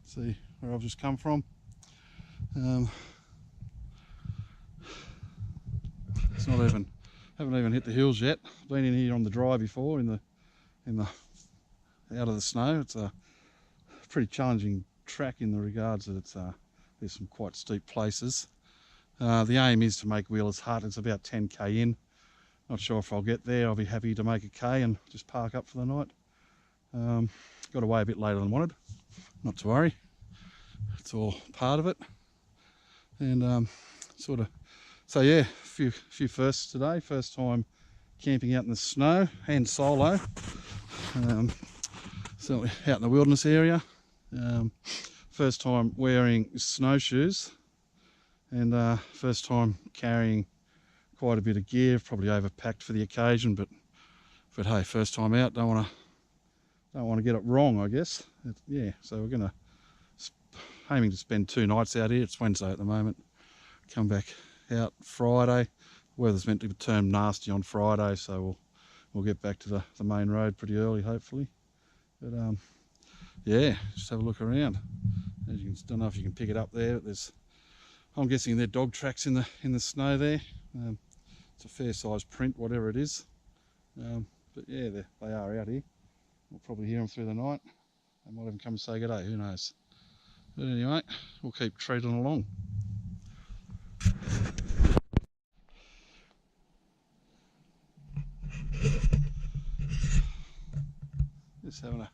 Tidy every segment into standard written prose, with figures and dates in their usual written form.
See where I've just come from. It's not even, haven't even hit the hills yet. Been in here on the dry before, in the out of the snow. It's a pretty challenging track in the regards that it's there's some quite steep places. The aim is to make Wheeler's Hut. It's about 10k in. Not sure if I'll get there. I'll be happy to make a K and just park up for the night. Got away a bit later than wanted. Not to worry. It's all part of it. And so yeah, a few firsts today. First time camping out in the snow and solo. Certainly out in the wilderness area. First time wearing snowshoes, and first time carrying quite a bit of gear. Probably overpacked for the occasion, but hey, first time out. Don't want to get it wrong, I guess. Yeah, so we're aiming to spend 2 nights out here. It's Wednesday at the moment. Come back out Friday. Weather's meant to turn nasty on Friday, so we'll get back to the main road pretty early, hopefully. But yeah, just have a look around. As you can, don't know if you can pick it up there, but I'm guessing they're dog tracks in the snow there. It's a fair size print, whatever it is. But yeah, they are out here. We'll probably hear them through the night. They might even come and say good day, who knows. But anyway, we'll keep treading along. Just having a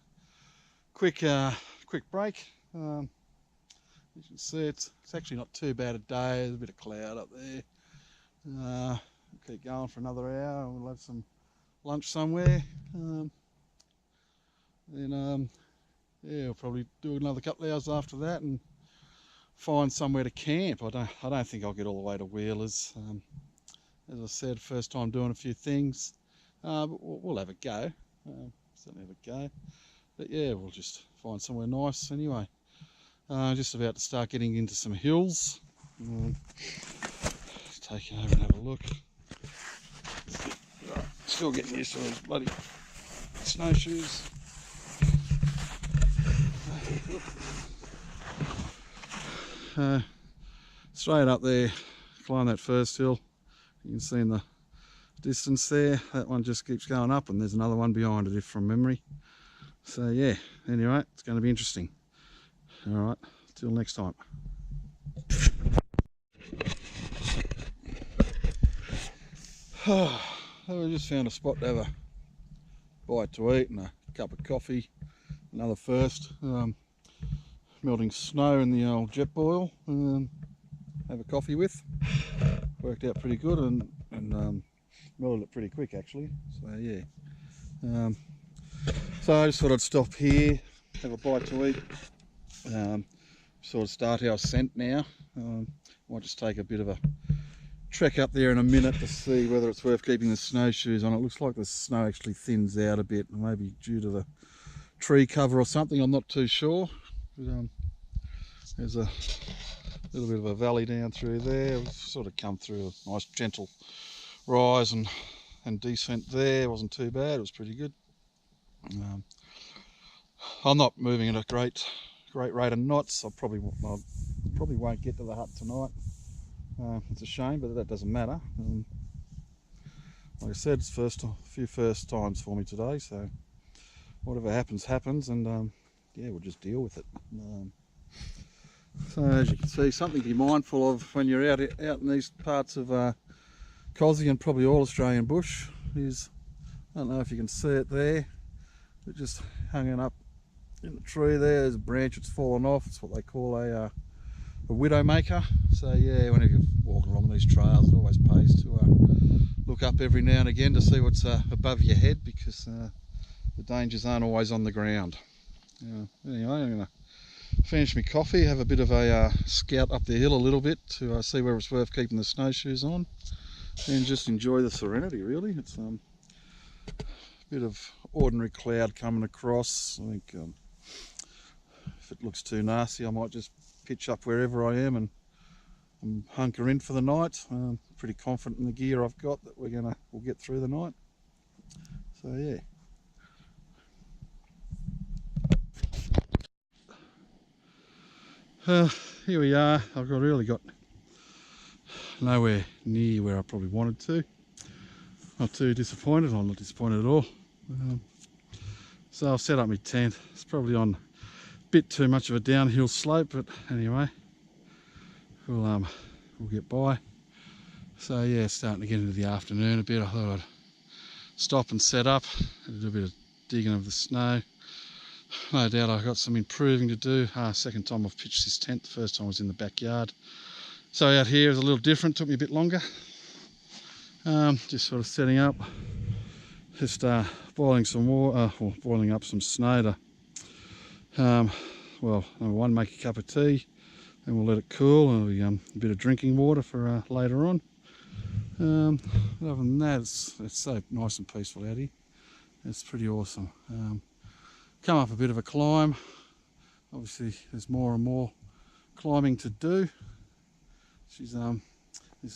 quick break. As you can see, it's actually not too bad a day. There's a bit of cloud up there. We'll keep going for another hour and we'll have some lunch somewhere. Then yeah, we'll probably do another couple of hours after that and find somewhere to camp. I don't think I'll get all the way to Wheelers. As I said, first time doing a few things, but we'll have a go. Certainly have a go. But yeah, we'll just find somewhere nice anyway. Just about to start getting into some hills. Take it over and have a look. Still getting used to those bloody snowshoes. Straight up there, climb that first hill. You can see in the distance there, that one just keeps going up, and there's another one behind it, if from memory. So yeah, anyway, it's going to be interesting. All right, till next time. I just found a spot to have a bite to eat and a cup of coffee. Another first. Melting snow in the old jet boil. Have a coffee with. Worked out pretty good and melted it pretty quick actually. So yeah. So I just thought I'd stop here, have a bite to eat. Sort of start our ascent now. Might just take a bit of a trek up there in a minute to see whether it's worth keeping the snowshoes on. It looks like the snow actually thins out a bit, maybe due to the tree cover or something, I'm not too sure. But, there's a little bit of a valley down through there. We've sort of come through a nice gentle rise and descent there. It wasn't too bad, it was pretty good. I'm not moving at a great rate of knots. I probably won't get to the hut tonight. It's a shame, but that doesn't matter. Like I said, it's a few first times for me today, so whatever happens, and yeah, we'll just deal with it. So as you can see, something to be mindful of when you're out in these parts of Kosciuszko and probably all Australian bush is, I don't know if you can see it there, but just hanging up in the tree there's a branch that's fallen off. It's what they call a widowmaker. So yeah, whenever you walk along these trails, it always pays to look up every now and again to see what's above your head, because the dangers aren't always on the ground. Anyway, I'm going to finish my coffee, have a bit of a scout up the hill a little bit to see whether it's worth keeping the snowshoes on, and just enjoy the serenity really. It's a bit of ordinary cloud coming across. I think if it looks too nasty, I might just pitch up wherever I am and hunker in for the night. I'm pretty confident in the gear I've got that we'll get through the night. So yeah. Here we are. I've really got nowhere near where I probably wanted to. Not too disappointed. I'm not disappointed at all. So I've set up my tent. It's probably on a bit too much of a downhill slope, but anyway, we'll get by. So yeah, it's starting to get into the afternoon a bit. I thought I'd stop and set up, do a bit of digging of the snow. No doubt I've got some improving to do. Second time I've pitched this tent. The first time was in the backyard. So out here is a little different, took me a bit longer. Just sort of setting up, just boiling some water, or boiling up some snow to, well, number one, make a cup of tea, and we'll let it cool, and a bit of drinking water for later on. Other than that, it's so nice and peaceful out here. It's pretty awesome. Come up a bit of a climb. Obviously there's more and more climbing to do. This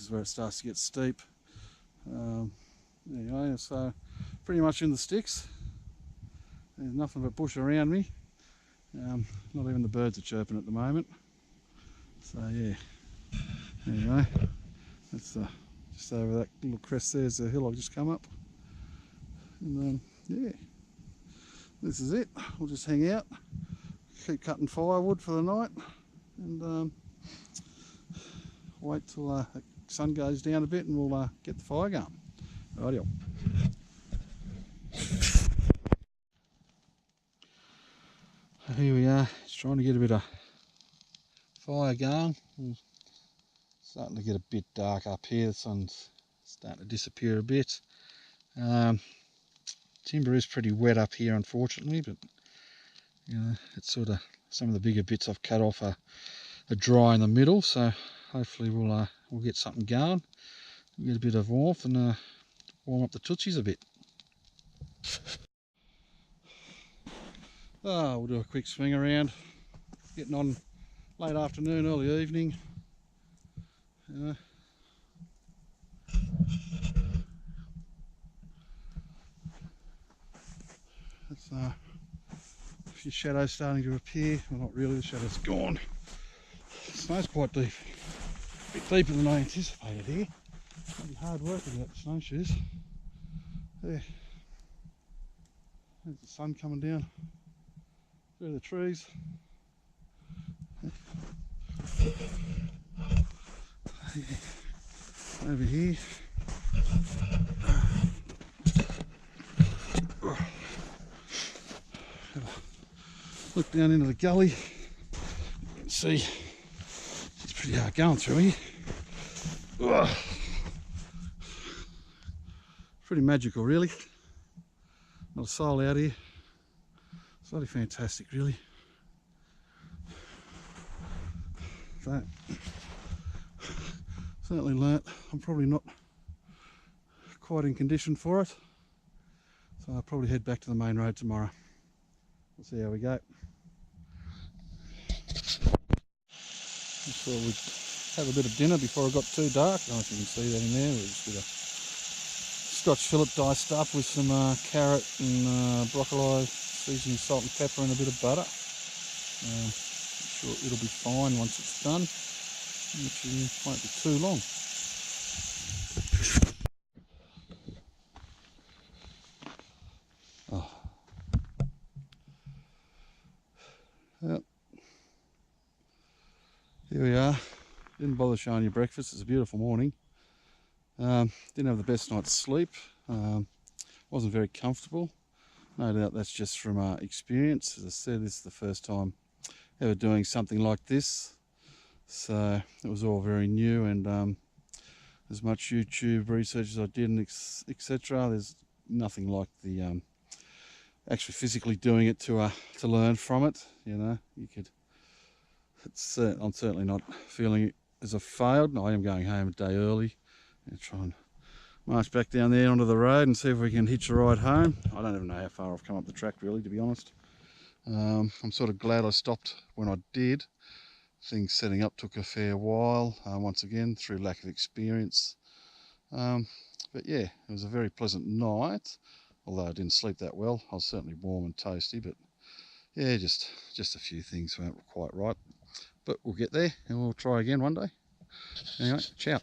is where it starts to get steep. Anyway, so pretty much in the sticks. There's nothing but bush around me. Not even the birds are chirping at the moment. So yeah, anyway, that's just over that little crest there's the hill I've just come up. And yeah, this is it. We'll just hang out, keep cutting firewood for the night, and wait till the sun goes down a bit, and we'll get the fire going. Rightio. Here we are, just trying to get a bit of fire going. It's starting to get a bit dark up here. The sun's starting to disappear a bit. Timber is pretty wet up here, unfortunately, but you know, it's sort of, some of the bigger bits I've cut off are dry in the middle, so hopefully we'll get something going, get a bit of warmth, and warm up the tootsies a bit. We'll do a quick swing around, getting on late afternoon, early evening. It's a few shadows starting to appear. Well, not really, the shadow's gone. The snow's quite deep. A bit deeper than I anticipated here. Pretty hard work without the snowshoes. There. There's the sun coming down through the trees. Over here. Look down into the gully. You can see it's pretty hard going through here. Pretty magical, really. Not a soul out here. It's bloody fantastic, really. So, certainly learnt I'm probably not quite in condition for it. So I'll probably head back to the main road tomorrow. We'll see how we go. I thought we'd have a bit of dinner before it got too dark. I don't know if you can see that in there. We just did a Scotch fillet diced up with some carrot and broccoli, seasoned with salt and pepper and a bit of butter. I'm sure it'll be fine once it's done, which won't be too long. Yep. Here we are. Didn't bother showing you breakfast. It's a beautiful morning. Didn't have the best night's sleep. Wasn't very comfortable. No doubt that's just from experience. As I said, this is the first time ever doing something like this. So it was all very new, and as much YouTube research as I did, and etc., there's nothing like the actually physically doing it to learn from it. You know, you could. I'm certainly not feeling it as I failed. I am going home a day early and try and march back down there onto the road and see if we can hitch a ride home. I don't even know how far I've come up the track, really, to be honest. I'm sort of glad I stopped when I did. Things setting up took a fair while, once again, through lack of experience. But yeah, it was a very pleasant night, although I didn't sleep that well. I was certainly warm and toasty, but yeah, just a few things weren't quite right. But we'll get there and we'll try again one day. Anyway, ciao.